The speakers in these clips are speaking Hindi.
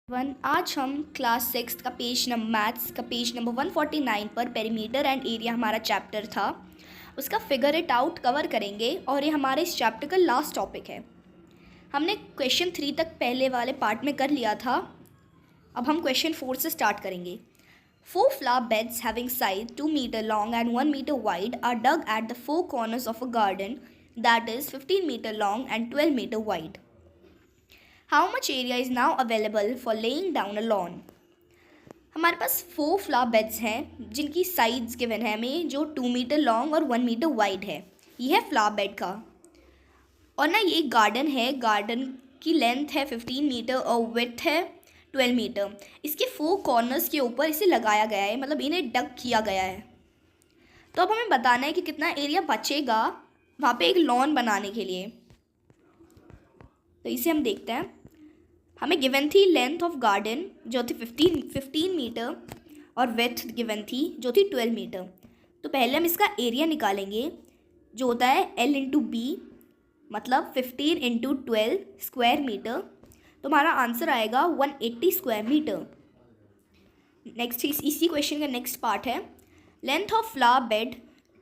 आज हम क्लास 6 का पेज नंबर मैथ्स का पेज नंबर 149 पर पेरीमीटर एंड एरिया हमारा चैप्टर था, उसका फिगर इट आउट कवर करेंगे और ये हमारे इस चैप्टर का लास्ट टॉपिक है। हमने क्वेश्चन 3 तक पहले वाले पार्ट में कर लिया था। अब हम क्वेश्चन 4 से स्टार्ट करेंगे। 4 flower beds having sides 2 meter long and 1 meter wide are dug at the 4 corners of a garden that is 15 meter long and 12 meter wide. How much area is now available for laying down a lawn? हमारे पास 4 फ्लावर बेड्स हैं जिनकी साइड्स गिवन है हमें, जो 2 मीटर लॉन्ग और 1 मीटर वाइड है। ये है फ्लावर बेड का। और ना ये गार्डन है, गार्डन की लेंथ है 15 मीटर और विड्थ है 12 मीटर। इसके 4 कॉर्नर्स के ऊपर इसे लगाया गया है, मतलब इन्हें डग किया गया है। तो अब हमें बताना है कि कितना एरिया बचेगा वहाँ पे एक लॉन बनाने के लिए। तो इसे हम देखते हैं। हमें गिवन थी लेंथ ऑफ गार्डन जो थी 15 मीटर और विड्थ गिवन थी जो थी 12 मीटर। तो पहले हम इसका एरिया निकालेंगे जो होता है L इंटू बी, मतलब 15 इंटू 12 स्क्वायर मीटर। तो हमारा आंसर आएगा 180 स्क्वायर मीटर। नेक्स्ट इसी क्वेश्चन का नेक्स्ट पार्ट है, length of flower bed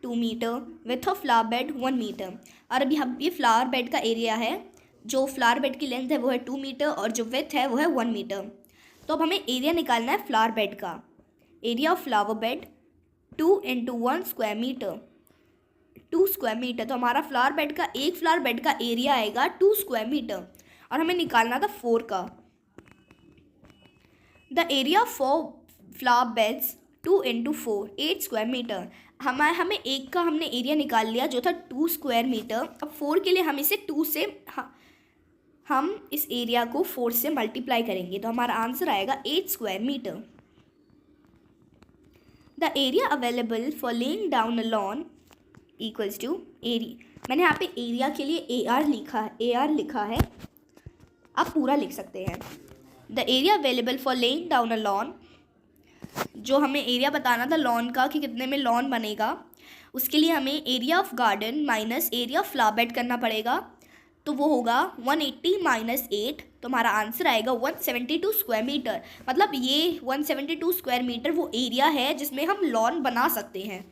2 metre, width of flower bed 1 metre. और अभी हम ये फ्लावर बेड का एरिया है, जो फ्लावर बेड की लेंथ है वो है 2 मीटर और जो विड्थ है वो है 1 मीटर। तो अब हमें एरिया निकालना है फ्लावर बेड का। Area of flower bed 2 into 1 square metre, 2 square metre. तो हमारा फ्लावर बेड का एक फ्लावर बेड का एरिया आएगा 2 स्क्वायर मीटर और हमें निकालना था 4 का। The area of 4 flower beds 2 into 4 8 square metre. हमें एक का हमने एरिया निकाल लिया जो था 2 स्क्वायर मीटर। अब 4 के लिए हम इसे 2 से हम इस एरिया को 4 से मल्टीप्लाई करेंगे तो हमारा आंसर आएगा 8 square metre. The area available for laying down a lawn equals to area. मैंने यहाँ पे एरिया के लिए AR लिखा है, आप पूरा लिख सकते हैं। The area available for laying down a lawn, जो हमें एरिया बताना था लॉन का कि कितने में लॉन बनेगा, उसके लिए हमें area of garden minus area of flower bed करना पड़ेगा। तो वो होगा 180 माइनस 8, तो हमारा आंसर आएगा 172 स्क्वायर मीटर। मतलब ये 172 स्क्वायर मीटर वो एरिया है जिसमें हम लॉन बना सकते हैं।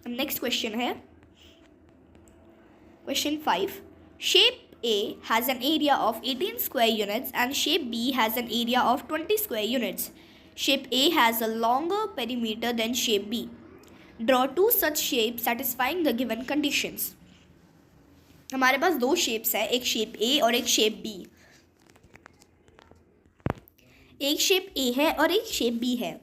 नेक्स्ट क्वेश्चन है question 5। Shape A has an area of 18 square units and shape B has an area of 20 square units. Shape A has a longer perimeter than shape B. Draw two such shapes satisfying the given conditions. हमारे पास 2 शेप्स है, एक शेप A और एक शेप B। एक शेप A है और एक शेप B है।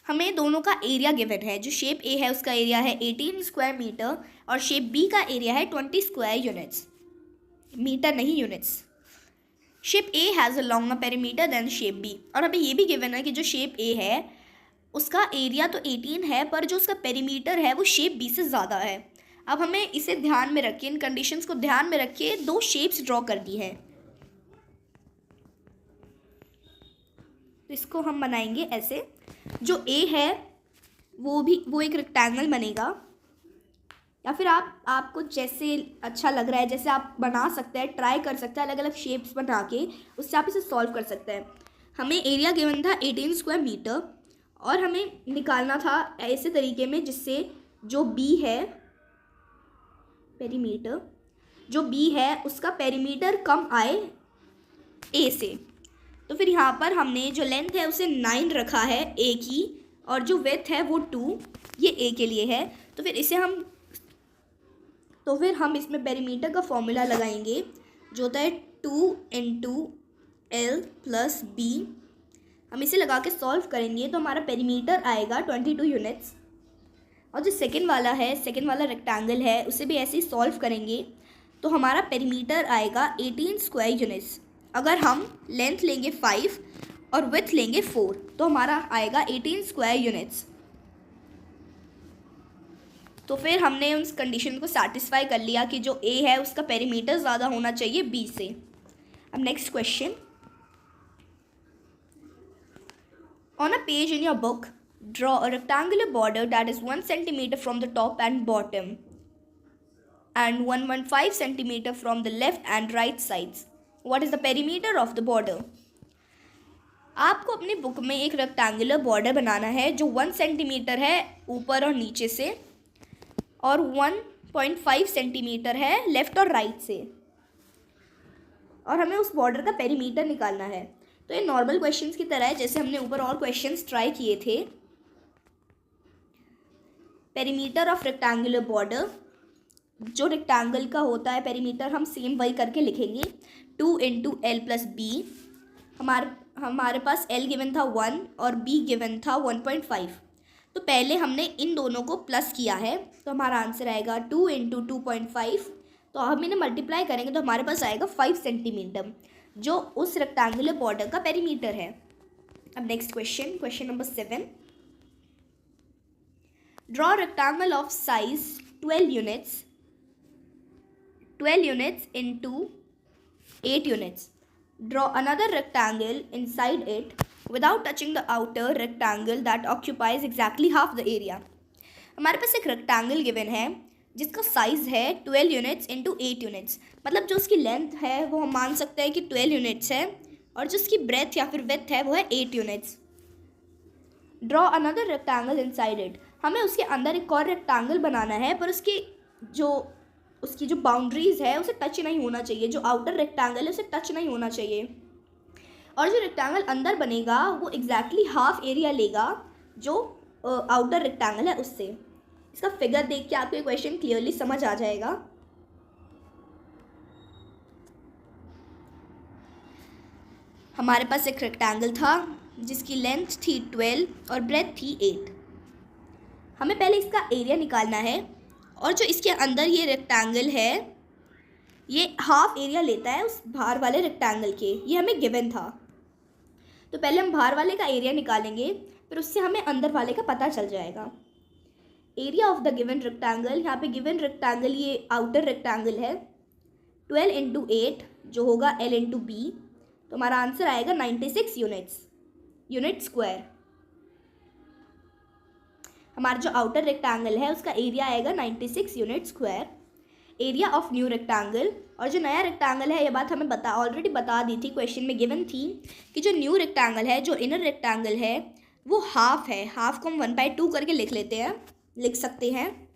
हमें दोनों का एरिया गिवन है। जो शेप A है उसका एरिया है 18 स्क्वायर मीटर और शेप B का एरिया है 20 स्क्वायर यूनिट्स, मीटर नहीं units. Shape A has a longer perimeter than shape B। और हमें ये भी गिवन है कि जो शेप A है उसका एरिया तो 18 है पर जो उसका पेरीमीटर है वो शेप B से ज़्यादा है। अब हमें इसे ध्यान में रखिए, इन कंडीशंस को ध्यान में रखिए। 2 शेप्स ड्रॉ कर दी है, तो इसको हम बनाएंगे ऐसे। जो A है वो एक रेक्टेंगल बनेगा, या फिर आपको जैसे अच्छा लग रहा है जैसे आप बना सकते हैं, ट्राई कर सकते हैं अलग अलग शेप्स बना के, उससे आप इसे सॉल्व कर सकते हैं। हमें एरिया गिवन था 18 स्क्वायर मीटर और हमें निकालना था ऐसे तरीके में जिससे जो B है पेरीमीटर, जो B है उसका पेरीमीटर कम आए A से। तो फिर यहाँ पर हमने जो लेंथ है उसे 9 रखा है A की और जो विड्थ है वो 2, ये A के लिए है। तो फिर हम इसमें पेरीमीटर का फॉर्मूला लगाएंगे जो होता है 2 इंटू L प्लस B। हम इसे लगा के सॉल्व करेंगे तो हमारा पेरीमीटर आएगा 22 यूनिट्स। और जो सेकंड वाला रेक्टेंगल है उसे भी ऐसे ही सॉल्व करेंगे तो हमारा पेरीमीटर आएगा 18 स्क्वायर यूनिट्स। अगर हम लेंथ लेंगे 5 और विड्थ लेंगे 4 तो हमारा आएगा 18 स्क्वायर यूनिट्स। तो फिर हमने उस कंडीशन को सेटिस्फाई कर लिया कि जो A है उसका पेरीमीटर ज़्यादा होना चाहिए B से। अब next question, on a page in your book draw a rectangular border that is 1 centimetre from the top and bottom and 115 centimeter from the left and right sides. What is the perimeter of the border? आपको अपनी बुक में एक रेक्टेंगुलर बॉर्डर बनाना है जो 1 सेंटीमीटर है ऊपर और नीचे से और 1.5 सेंटीमीटर है लेफ़्ट और राइट से, और हमें उस बॉर्डर का पेरीमीटर निकालना है। तो ये नॉर्मल क्वेश्चंस की तरह है जैसे हमने ऊपर और क्वेश्चंस ट्राई किए थे। पेरीमीटर ऑफ रेक्टेंगुलर बॉर्डर, जो रेक्टेंगल का होता है पेरीमीटर, हम सेम वही करके लिखेंगे 2 × L+B। हमारे पास L गिवन था 1 और B गिवन था 1.5। तो पहले हमने इन दोनों को प्लस किया है, तो हमारा आंसर आएगा 2 × 2.5। तो हम इन्हें मल्टीप्लाई करेंगे तो हमारे पास आएगा 5 सेंटीमीटर, जो उस रेक्टेंगुलर बॉर्डर का पेरीमीटर है। अब next question number 7। Draw rectangle of size 12 units into 8 units. Draw another rectangle inside it without touching the outer rectangle that occupies exactly half the area. हमारे पास एक रेक्टेंगल गिवन है जिसका साइज़ है 12 यूनिट्स इंटू 8 यूनिट्स, मतलब जो उसकी लेंथ है वो हम मान सकते हैं कि 12 यूनिट्स है और जो उसकी ब्रेथ या फिर विड्थ है वो है 8 units. Draw another rectangle inside it, हमें उसके अंदर एक और रेक्टेंगल बनाना है पर उसकी जो बाउंड्रीज़ है उसे टच नहीं होना चाहिए, जो आउटर रेक्टेंगल है उसे टच नहीं होना चाहिए, और जो रेक्टेंगल अंदर बनेगा वो एग्जैक्टली हाफ एरिया लेगा जो आउटर रेक्टेंगल है उससे। इसका फिगर देख के आपको ये क्वेश्चन क्लियरली समझ आ जाएगा। हमारे पास एक रेक्टेंगल था जिसकी लेंथ थी 12 और ब्रेथ थी 8। हमें पहले इसका एरिया निकालना है, और जो इसके अंदर ये रेक्टेंगल है ये हाफ एरिया लेता है उस बाहर वाले रेक्टेंगल के, ये हमें गिवन था। तो पहले हम बाहर वाले का एरिया निकालेंगे, फिर उससे हमें अंदर वाले का पता चल जाएगा। Area of the given rectangle, यहाँ पे गिवन रेक्टेंगल ये आउटर रेक्टेंगल है, 12 × 8 जो होगा L × B, तो हमारा आंसर आएगा 96 यूनिट स्क्वायर। हमारा जो आउटर रेक्टेंगल है उसका एरिया आएगा 96 unit square. Area of new rectangle, और जो नया रेक्टेंगल है ये बात हमें ऑलरेडी बता दी थी, क्वेश्चन में गिवन थी कि जो न्यू रेक्टेंगल है, जो इनर रेक्टेंगल है वो हाफ है। हाफ को हम 1/2 करके लिख सकते हैं,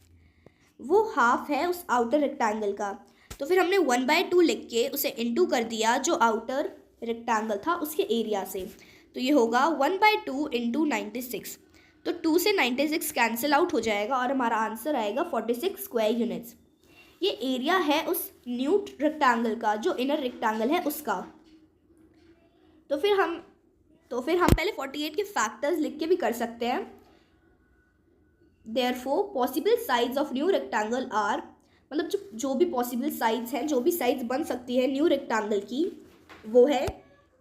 वो हाफ है उस आउटर रेक्टेंगल का। तो फिर हमने 1/2 लिख के उसे इनटू कर दिया जो आउटर रेक्टेंगल था उसके एरिया से, तो ये होगा 1/2 × 96। तो 2 से 96 कैंसिल आउट हो जाएगा और हमारा आंसर आएगा 46 स्क्वायर यूनिट्स। ये एरिया है उस न्यू रेक्टेंगल का, जो इनर रेक्टेंगल है उसका। तो फिर हम पहले 48 के फैक्टर्स लिख के भी कर सकते हैं। Therefore possible sides of new rectangle are, मतलब जो भी पॉसिबल साइड्स हैं, जो भी साइड्स बन सकती है न्यू रेक्टेंगल की, वो है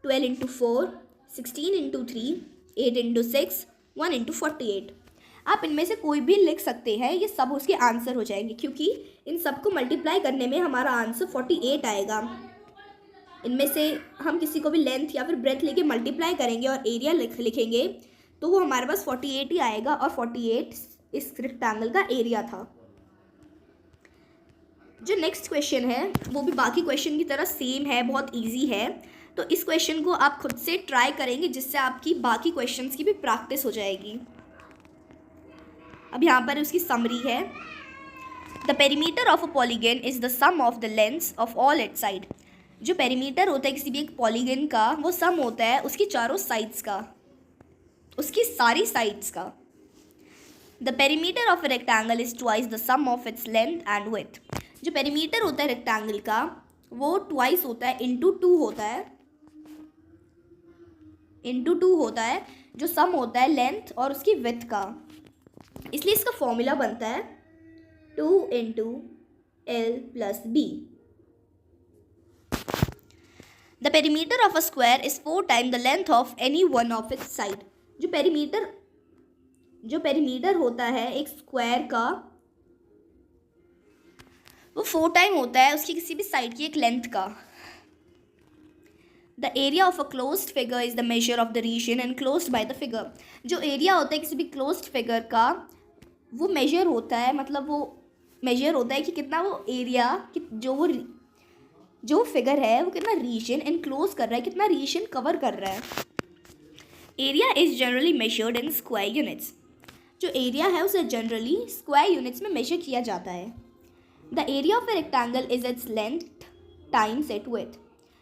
12 × 4, 16 × 3, 8 × 6, 1 × 48। आप इनमें से कोई भी लिख सकते हैं, ये सब उसके आंसर हो जाएंगे, क्योंकि इन सब को मल्टीप्लाई करने में हमारा आंसर 48 आएगा। इनमें से हम किसी को भी लेंथ या फिर ब्रेथ लेके मल्टीप्लाई करेंगे और एरिया लिखेंगे तो वो हमारे पास 48 ही आएगा, और 48 इस रेक्टेंगल का एरिया था। जो नेक्स्ट क्वेश्चन है वो भी बाकी क्वेश्चन की तरह सेम है, बहुत ईजी है। तो इस क्वेश्चन को आप खुद से ट्राई करेंगे जिससे आपकी बाकी क्वेश्चंस की भी प्रैक्टिस हो जाएगी। अब यहाँ पर उसकी समरी है। The perimeter of a polygon is the sum of the lengths of all its side. जो पेरीमीटर होता है किसी भी एक पॉलीगन का, वो सम होता है उसकी चारों साइड्स का, उसकी सारी साइड्स का। The perimeter of a rectangle is twice the sum of its length and width. जो पेरीमीटर होता है रेक्टेंगल का वो ट्वाइस होता है, इंटू टू होता है, जो सम होता है लेंथ और उसकी विड्थ का। इसलिए इसका फॉर्मूला बनता है 2 × L+B। The perimeter of a square is 4 time the length of any one of its side. जो पेरीमीटर होता है एक स्क्वायर का, वो 4 टाइम होता है उसकी किसी भी साइड की एक लेंथ का। The area of a closed figure is the measure of the region enclosed by the figure. जो एरिया होता है किसी भी क्लोज्ड फिगर का, वो मेजर होता है, मतलब वो मेजर होता है कि कितना वो एरिया, कि जो फिगर है वो कितना रीजन एनक्लोज कर रहा है, कितना रीजन कवर कर रहा है। Area is generally measured in square units. जो एरिया है उसे जनरली स्क्वायर यूनिट्स में मेजर किया जाता है। The area of a rectangle is its length times it with.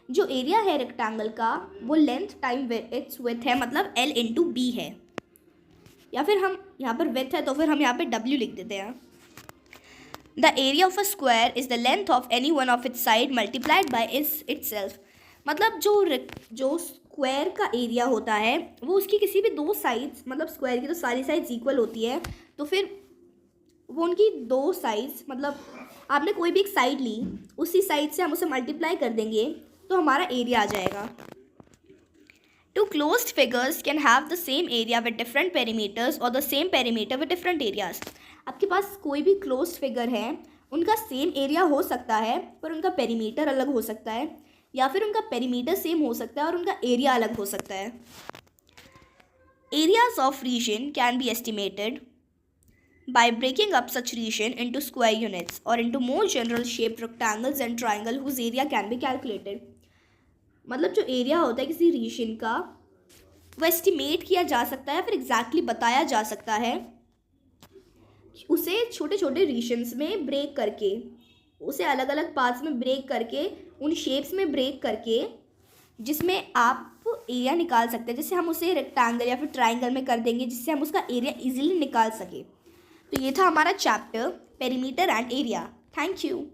जो एरिया है रेक्टेंगल का वो लेंथ टाइम इट्स विथ है, मतलब L इंटू बी है, या फिर हम यहाँ पर विथ है तो फिर हम यहाँ पे W लिख देते हैं। The area of a square is the length of any one of its side multiplied by itself. मतलब जो स्क्वायर का एरिया होता है वो उसकी किसी भी दो साइड्स, मतलब स्क्वायर की तो सारी साइड्स इक्वल होती है, तो फिर वो उनकी दो साइड्स, मतलब आपने कोई भी एक साइड ली, उसी साइड से हम उसे मल्टीप्लाई कर देंगे तो हमारा एरिया आ जाएगा। Two closed figures can have the same area with different perimeters or the same perimeter with different areas. आपके पास कोई भी closed figure है, उनका सेम एरिया हो सकता है पर उनका पेरीमीटर अलग हो सकता है, या फिर उनका पेरीमीटर सेम हो सकता है और उनका एरिया अलग हो सकता है। Areas of region can be estimated by breaking up such region into square units or into more general shaped rectangles and triangle whose area can be calculated. मतलब जो एरिया होता है किसी रीजन का वो एस्टिमेट किया जा सकता है, फिर एग्जैक्टली बताया जा सकता है, उसे छोटे छोटे रीजन्स में ब्रेक करके, उसे अलग अलग पार्ट्स में ब्रेक करके, उन शेप्स में ब्रेक करके, जिसमें आप एरिया निकाल सकते हैं। जैसे हम उसे रेक्टेंगल या फिर ट्राइंगल में कर देंगे जिससे हम उसका एरिया इजीली निकाल सके। तो ये था हमारा chapter perimeter and area. Thank you.